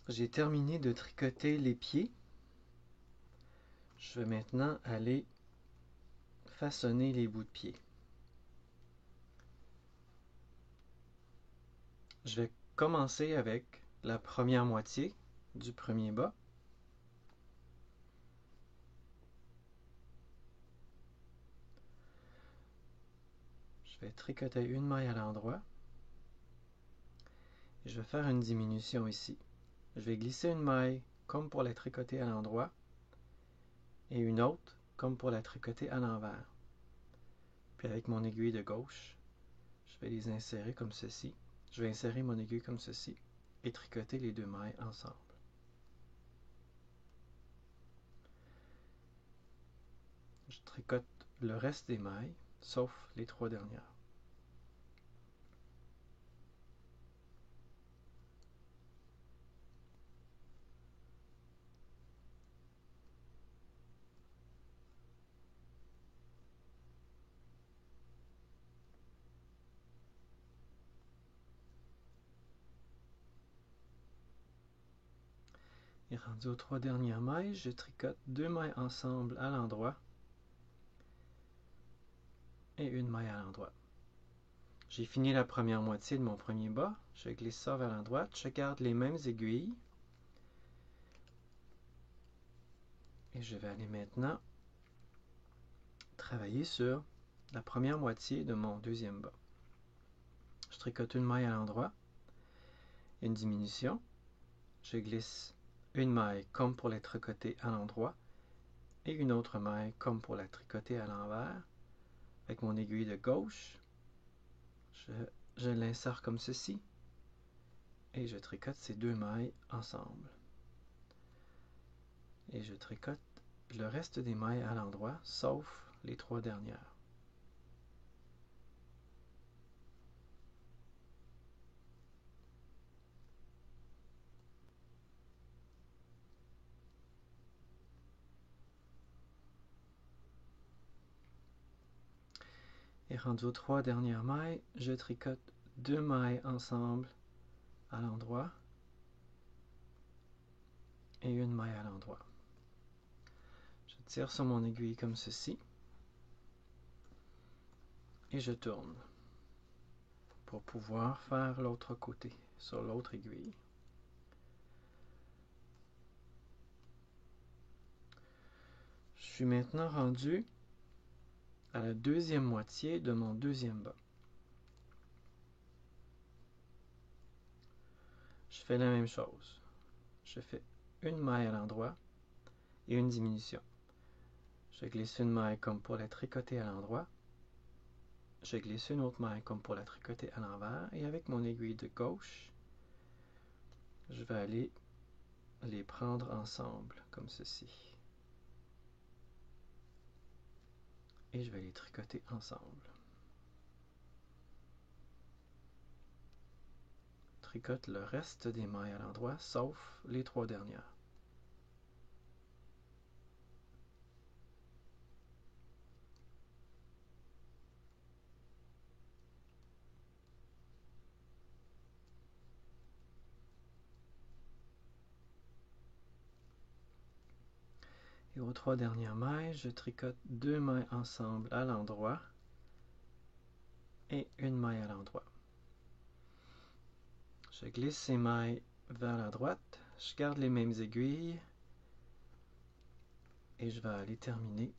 J'ai terminé de tricoter les pieds. Je vais maintenant aller façonner les bouts de pied. Je vais commencer avec la première moitié du premier bas. Je vais tricoter une maille à l'endroit. Et je vais faire une diminution ici. Je vais glisser une maille comme pour la tricoter à l'endroit et une autre comme pour la tricoter à l'envers. Puis avec mon aiguille de gauche, je vais les insérer comme ceci. Je vais insérer mon aiguille comme ceci et tricoter les deux mailles ensemble. Je tricote le reste des mailles, sauf les 3 dernières. Et rendu aux 3 dernières mailles, je tricote 2 mailles ensemble à l'endroit et une maille à l'endroit. J'ai fini la première moitié de mon premier bas. Je glisse ça vers la droite. Je garde les mêmes aiguilles. Et je vais aller maintenant travailler sur la première moitié de mon deuxième bas. Je tricote une maille à l'endroit, une diminution. Je glisse une maille comme pour la tricoter à l'endroit et une autre maille comme pour la tricoter à l'envers. Avec mon aiguille de gauche, je l'insère comme ceci et je tricote ces deux mailles ensemble. Et je tricote le reste des mailles à l'endroit, sauf les 3 dernières. Et rendu aux 3 dernières mailles, je tricote 2 mailles ensemble à l'endroit et une maille à l'endroit. Je tire sur mon aiguille comme ceci et je tourne pour pouvoir faire l'autre côté sur l'autre aiguille. Je suis maintenant rendu à la deuxième moitié de mon deuxième bas. Je fais la même chose. Je fais une maille à l'endroit et une diminution. Je glisse une maille comme pour la tricoter à l'endroit. Je glisse une autre maille comme pour la tricoter à l'envers et avec mon aiguille de gauche, je vais aller les prendre ensemble comme ceci. Et je vais les tricoter ensemble. Tricote le reste des mailles à l'endroit, sauf les 3 dernières. Et aux 3 dernières mailles, je tricote 2 mailles ensemble à l'endroit et une maille à l'endroit. Je glisse ces mailles vers la droite, je garde les mêmes aiguilles et je vais aller terminer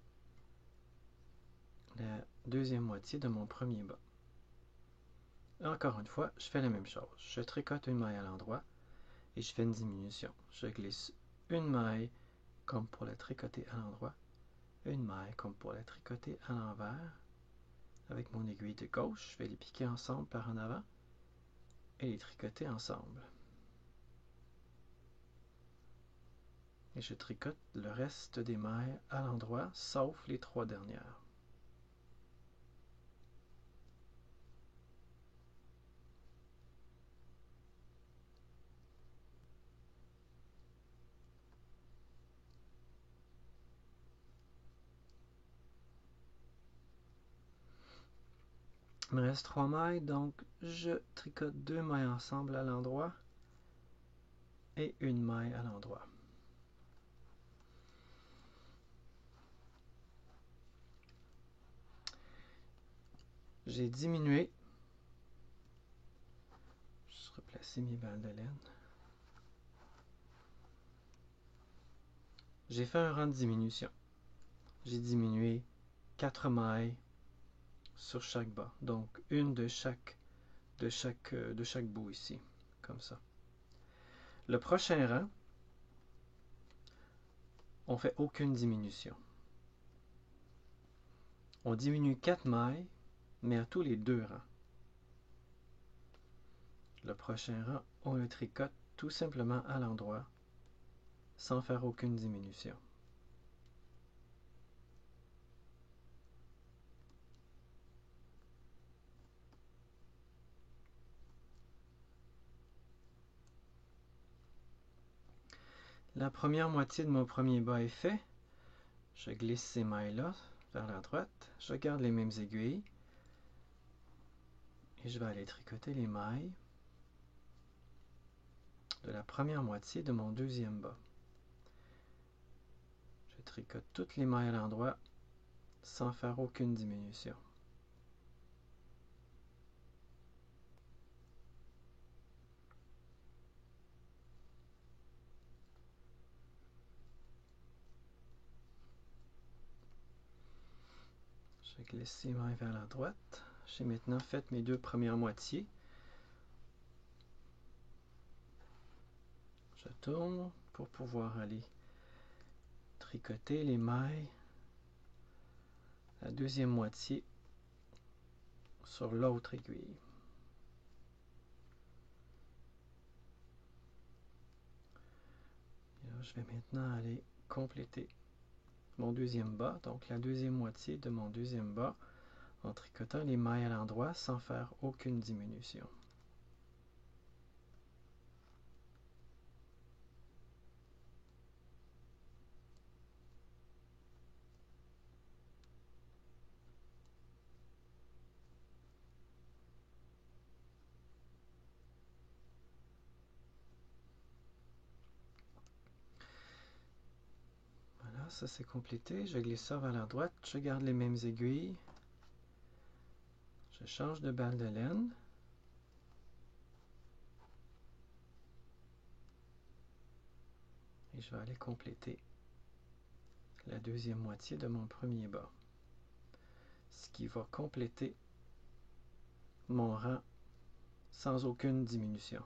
la deuxième moitié de mon premier bas. Encore une fois, je fais la même chose. Je tricote une maille à l'endroit et je fais une diminution. Je glisse une maille comme pour la tricoter à l'endroit, une maille comme pour la tricoter à l'envers. Avec mon aiguille de gauche, je vais les piquer ensemble par en avant et les tricoter ensemble. Et je tricote le reste des mailles à l'endroit, sauf les 3 dernières. Il me reste 3 mailles, donc je tricote 2 mailles ensemble à l'endroit et une maille à l'endroit. J'ai diminué. Je vais replacer mes balles de laine. J'ai fait un rang de diminution. J'ai diminué 4 mailles sur chaque bas. Donc une de chaque bout ici, comme ça. Le prochain rang, on ne fait aucune diminution. On diminue 4 mailles, mais à tous les 2 rangs. Le prochain rang, on le tricote tout simplement à l'endroit, sans faire aucune diminution. La première moitié de mon premier bas est fait. Je glisse ces mailles-là vers la droite. Je garde les mêmes aiguilles. Et je vais aller tricoter les mailles de la première moitié de mon deuxième bas. Je tricote toutes les mailles à l'endroit sans faire aucune diminution. Je glisse ces mailles vers la droite. J'ai maintenant fait mes 2 premières moitiés. Je tourne pour pouvoir aller tricoter les mailles, la deuxième moitié sur l'autre aiguille. Et là, je vais maintenant aller compléter mon deuxième bas, donc la deuxième moitié de mon deuxième bas, en tricotant les mailles à l'endroit sans faire aucune diminution. Voilà, ça c'est complété. Je glisse ça vers la droite. Je garde les mêmes aiguilles. Je change de balle de laine. Et je vais aller compléter la deuxième moitié de mon premier bas. Ce qui va compléter mon rang sans aucune diminution.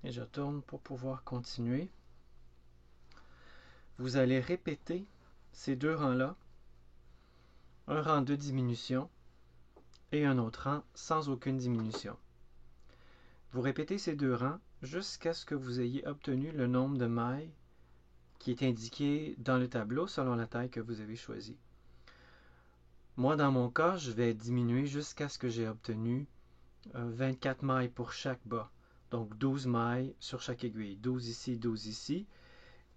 Et je tourne pour pouvoir continuer. Vous allez répéter ces 2 rangs-là, un rang de diminution et un autre rang sans aucune diminution. Vous répétez ces 2 rangs jusqu'à ce que vous ayez obtenu le nombre de mailles qui est indiqué dans le tableau selon la taille que vous avez choisie. Moi, dans mon cas, je vais diminuer jusqu'à ce que j'ai obtenu 24 mailles pour chaque bas. Donc 12 mailles sur chaque aiguille. 12 ici, 12 ici,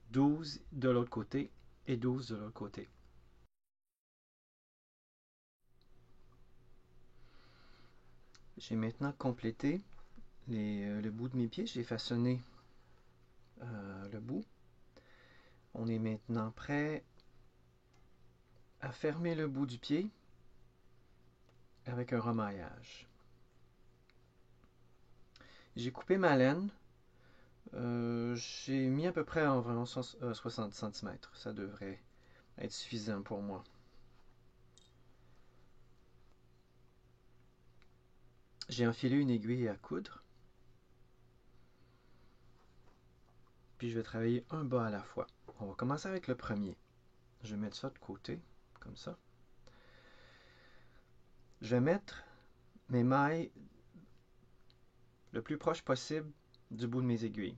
12 de l'autre côté et 12 de l'autre côté. J'ai maintenant complété le bout de mes pieds. J'ai façonné le bout. On est maintenant prêt à fermer le bout du pied avec un remaillage. J'ai coupé ma laine. J'ai mis à peu près environ 60 cm. Ça devrait être suffisant pour moi. J'ai enfilé une aiguille à coudre. Puis je vais travailler un bas à la fois. On va commencer avec le premier. Je vais mettre ça de côté, comme ça. Je vais mettre mes mailles le plus proche possible du bout de mes aiguilles.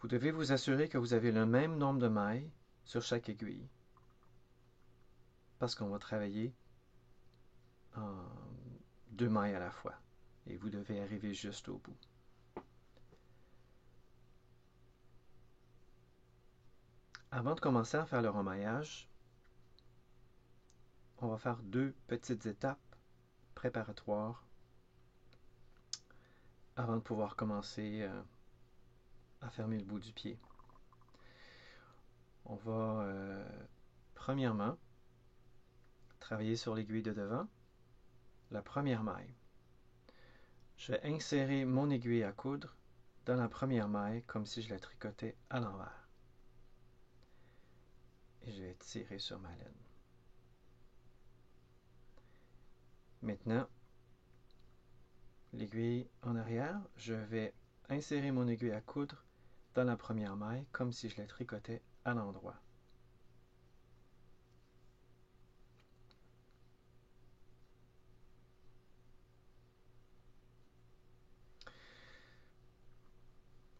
Vous devez vous assurer que vous avez le même nombre de mailles sur chaque aiguille. Parce qu'on va travailler en 2 mailles à la fois. et vous devez arriver juste au bout. Avant de commencer à faire le remaillage, on va faire 2 petites étapes préparatoires avant de pouvoir commencer à fermer le bout du pied. On va premièrement travailler sur l'aiguille de devant, la première maille. Je vais insérer mon aiguille à coudre dans la première maille comme si je la tricotais à l'envers. Et je vais tirer sur ma laine. Maintenant, l'aiguille en arrière, je vais insérer mon aiguille à coudre dans la première maille comme si je la tricotais à l'endroit.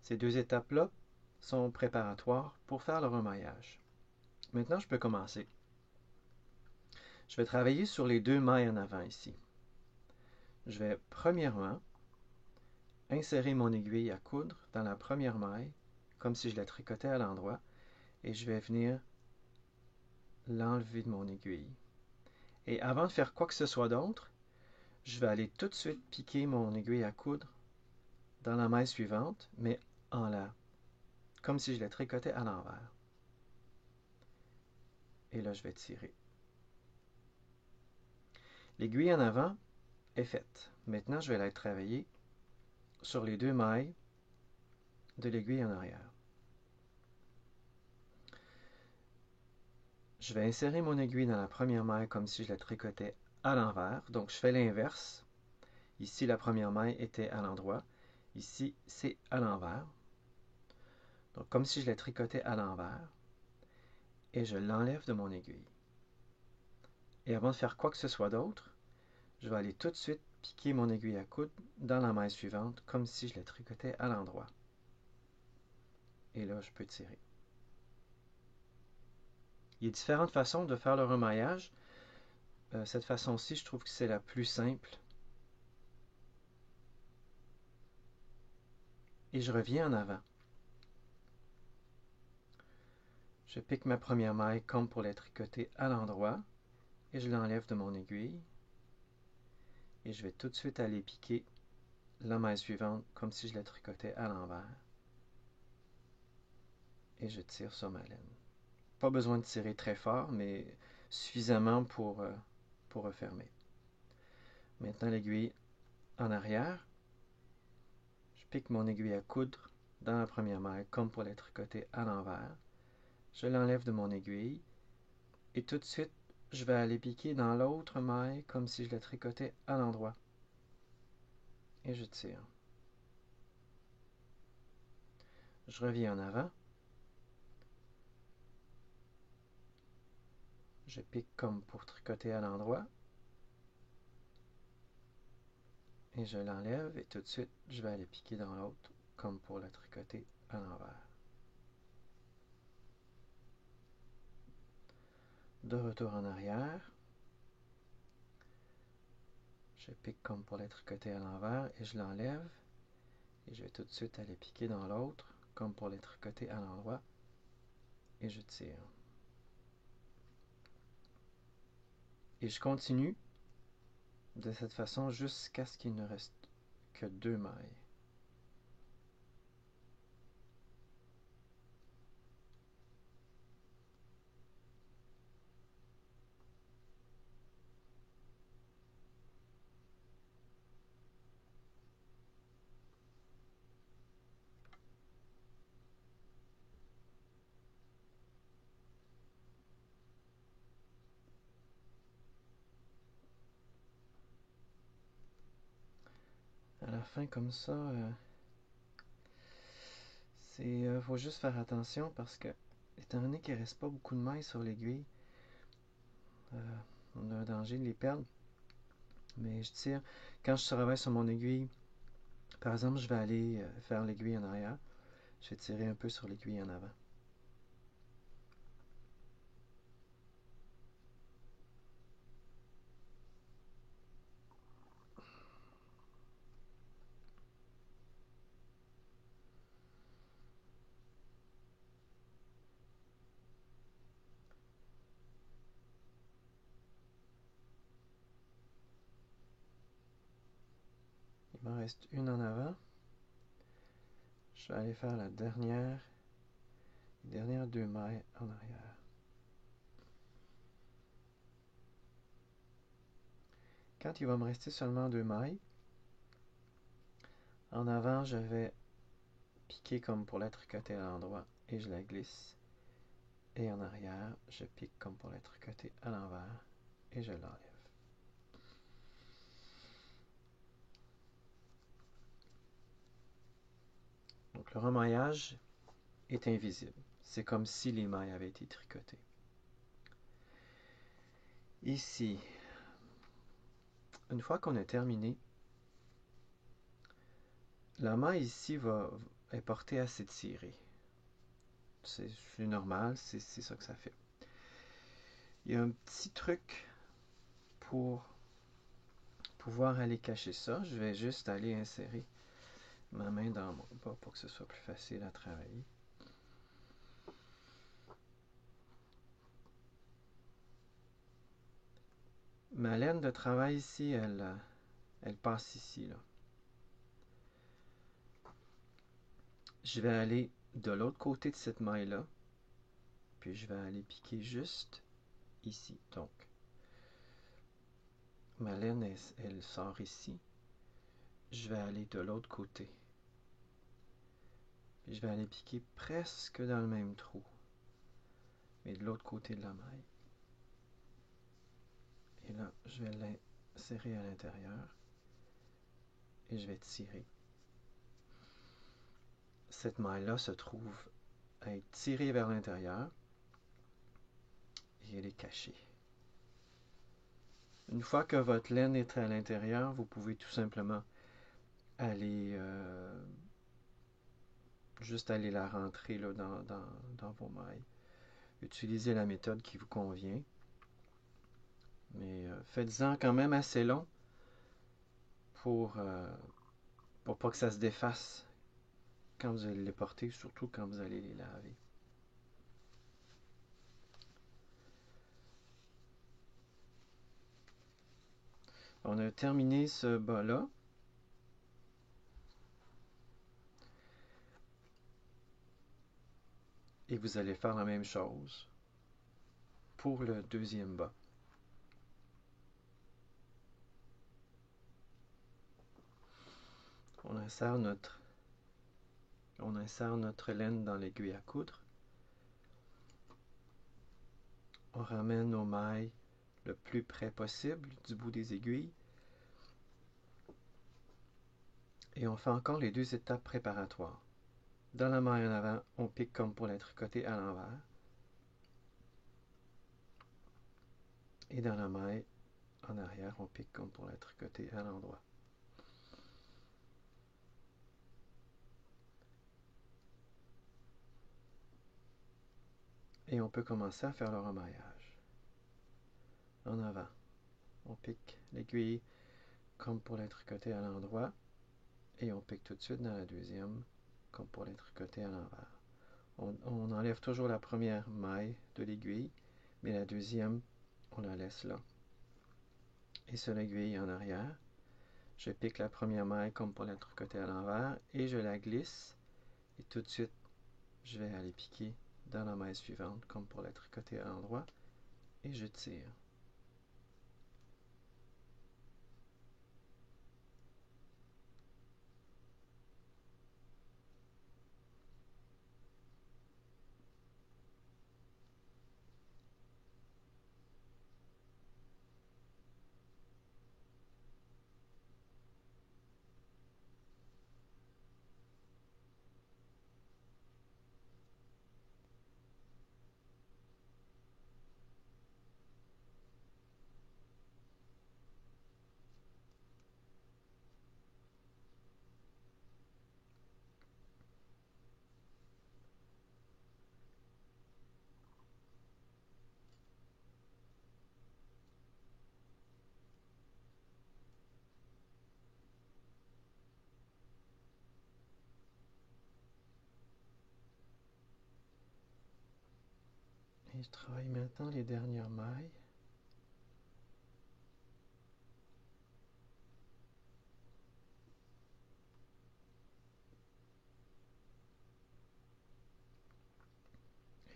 Ces 2 étapes-là sont préparatoires pour faire le remaillage. Maintenant, je peux commencer. Je vais travailler sur les 2 mailles en avant ici. Je vais premièrement insérer mon aiguille à coudre dans la première maille comme si je la tricotais à l'endroit et je vais venir l'enlever de mon aiguille. Et avant de faire quoi que ce soit d'autre, je vais aller tout de suite piquer mon aiguille à coudre dans la maille suivante, mais en l'air, comme si je la tricotais à l'envers. Et là, je vais tirer. L'aiguille en avant est faite. Maintenant, je vais la travailler sur les 2 mailles de l'aiguille en arrière. Je vais insérer mon aiguille dans la première maille comme si je la tricotais à l'envers. Donc, je fais l'inverse. Ici, la première maille était à l'endroit. Ici, c'est à l'envers. Donc, comme si je la tricotais à l'envers. Et je l'enlève de mon aiguille. Et avant de faire quoi que ce soit d'autre, je vais aller tout de suite piquer mon aiguille à coudre dans la maille suivante comme si je la tricotais à l'endroit. Et là, je peux tirer. Il y a différentes façons de faire le remaillage. Cette façon-ci, je trouve que c'est la plus simple. Et je reviens en avant. Je pique ma première maille comme pour la tricoter à l'endroit et je l'enlève de mon aiguille. Et je vais tout de suite aller piquer la maille suivante comme si je la tricotais à l'envers. Et je tire sur ma laine. Pas besoin de tirer très fort, mais suffisamment pour refermer. Maintenant, l'aiguille en arrière. Je pique mon aiguille à coudre dans la première maille comme pour la tricoter à l'envers. Je l'enlève de mon aiguille et tout de suite, je vais aller piquer dans l'autre maille comme si je la tricotais à l'endroit. Et je tire. Je reviens en avant. Je pique comme pour tricoter à l'endroit. Et je l'enlève et tout de suite, je vais aller piquer dans l'autre comme pour la tricoter à l'envers. De retour en arrière. Je pique comme pour la tricoter à l'envers et je l'enlève. Et je vais tout de suite aller piquer dans l'autre comme pour les tricoter à l'endroit. Et je tire. Et je continue de cette façon jusqu'à ce qu'il ne reste que 2 mailles. À la fin, comme ça, faut juste faire attention parce que, étant donné qu'il ne reste pas beaucoup de mailles sur l'aiguille, on a un danger de les perdre. Mais je tire. Quand je travaille sur mon aiguille, par exemple, je vais aller faire l'aiguille en arrière. Je vais tirer un peu sur l'aiguille en avant. m'en reste une en avant. Je vais aller faire les dernières 2 mailles en arrière. Quand il va me rester seulement 2 mailles, en avant, je vais piquer comme pour la tricoter à l'endroit et je la glisse. Et en arrière, je pique comme pour la tricoter à l'envers et je l'enlève. Donc le remaillage est invisible. C'est comme si les mailles avaient été tricotées. Ici, une fois qu'on a terminé, la maille ici est portée à s'étirer. C'est normal, c'est ça que ça fait. Il y a un petit truc pour pouvoir aller cacher ça. Je vais juste aller insérer ma main dans mon bas pour que ce soit plus facile à travailler. Ma laine de travail ici, elle passe ici, là. Je vais aller de l'autre côté de cette maille-là, puis je vais aller piquer juste ici. Donc, ma laine, elle sort ici. Je vais aller de l'autre côté. Puis je vais aller piquer presque dans le même trou, mais de l'autre côté de la maille. Et là, je vais l'insérer à l'intérieur et je vais tirer. Cette maille-là se trouve à être tirée vers l'intérieur et elle est cachée. Une fois que votre laine est à l'intérieur, vous pouvez tout simplement aller juste aller la rentrer là, dans vos mailles. Utilisez la méthode qui vous convient. Mais faites-en quand même assez long pour pas que ça se défasse quand vous allez les porter, surtout quand vous allez les laver. On a terminé ce bas-là. Et vous allez faire la même chose pour le deuxième bas. On insère notre laine dans l'aiguille à coudre. On ramène nos mailles le plus près possible du bout des aiguilles. Et on fait encore les 2 étapes préparatoires. Dans la maille en avant, on pique comme pour la tricoter à l'envers. Et dans la maille en arrière, on pique comme pour la tricoter à l'endroit. Et on peut commencer à faire le remaillage. En avant, on pique l'aiguille comme pour la tricoter à l'endroit. Et on pique tout de suite dans la deuxième comme pour la tricoter à l'envers. On enlève toujours la première maille de l'aiguille, mais la deuxième, on la laisse là. Et sur l'aiguille en arrière, je pique la première maille comme pour la tricoter à l'envers et je la glisse. Et tout de suite, je vais aller piquer dans la maille suivante comme pour la tricoter à l'endroit et je tire. Et je travaille maintenant les dernières mailles.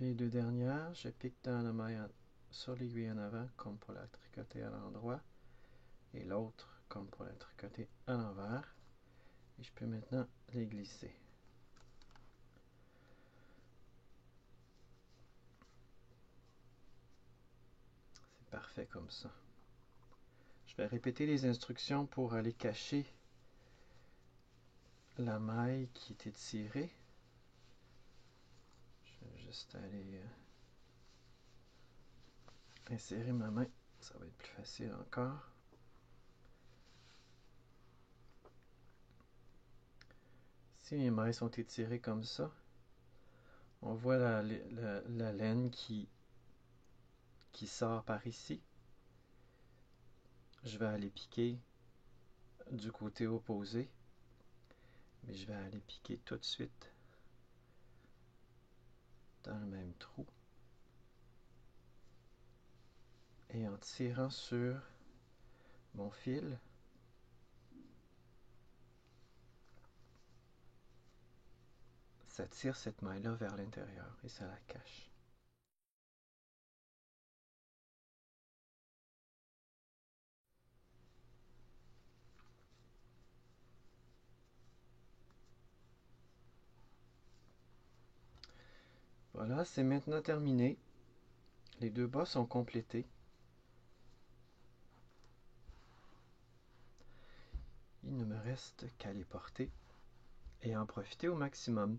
Et les deux dernières, je pique dans la maille sur l'aiguille en avant comme pour la tricoter à l'endroit et l'autre comme pour la tricoter à l'envers. Et je peux maintenant les glisser. C'est parfait comme ça. Je vais répéter les instructions pour aller cacher la maille qui est étirée. Je vais juste aller insérer ma main, ça va être plus facile encore. Si les mailles sont étirées comme ça, on voit la laine qui sort par ici. Je vais aller piquer du côté opposé, mais je vais aller piquer tout de suite dans le même trou. Et en tirant sur mon fil, ça tire cette maille-là vers l'intérieur et ça la cache. Voilà, c'est maintenant terminé. Les deux bas sont complétés. Il ne me reste qu'à les porter et en profiter au maximum.